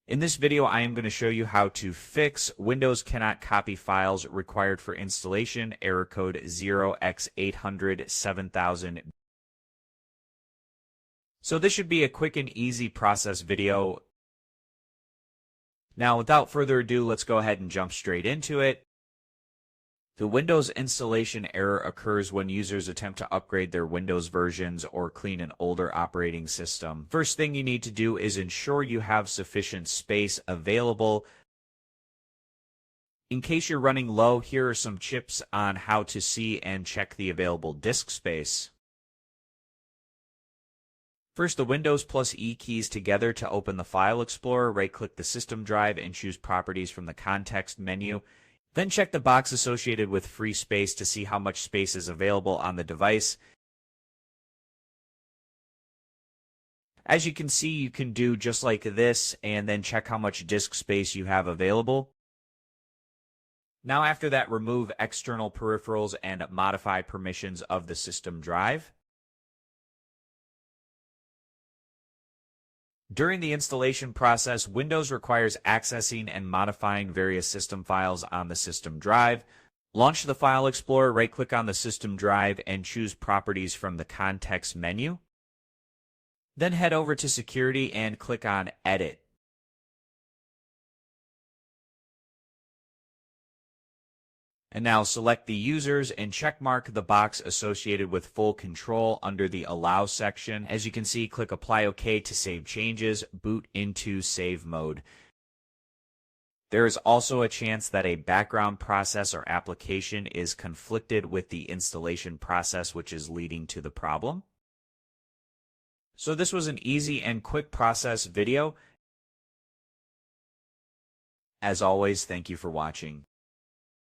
In this video, I am going to show you how to fix Windows cannot copy files required for installation, error code 0x800-7000. So this should be a quick and easy process video. Now, without further ado, let's go ahead and jump straight into it. The Windows installation error occurs when users attempt to upgrade their Windows versions or clean an older operating system. First thing you need to do is ensure you have sufficient space available. In case you're running low, here are some tips on how to see and check the available disk space. First, the Windows plus E keys together to open the File Explorer. Right-click the system drive and choose Properties from the context menu. Then check the box associated with free space to see how much space is available on the device. As you can see, you can do just like this and then check how much disk space you have available. Now after that, remove external peripherals and modify permissions of the system drive. During the installation process, Windows requires accessing and modifying various system files on the system drive. Launch the File Explorer, right-click on the system drive, and choose Properties from the context menu. Then head over to Security and click on Edit. And now select the users and checkmark the box associated with full control under the Allow section. As you can see, click Apply OK to save changes, boot into save mode. There is also a chance that a background process or application is conflicted with the installation process, which is leading to the problem. So this was an easy and quick process video. As always, thank you for watching.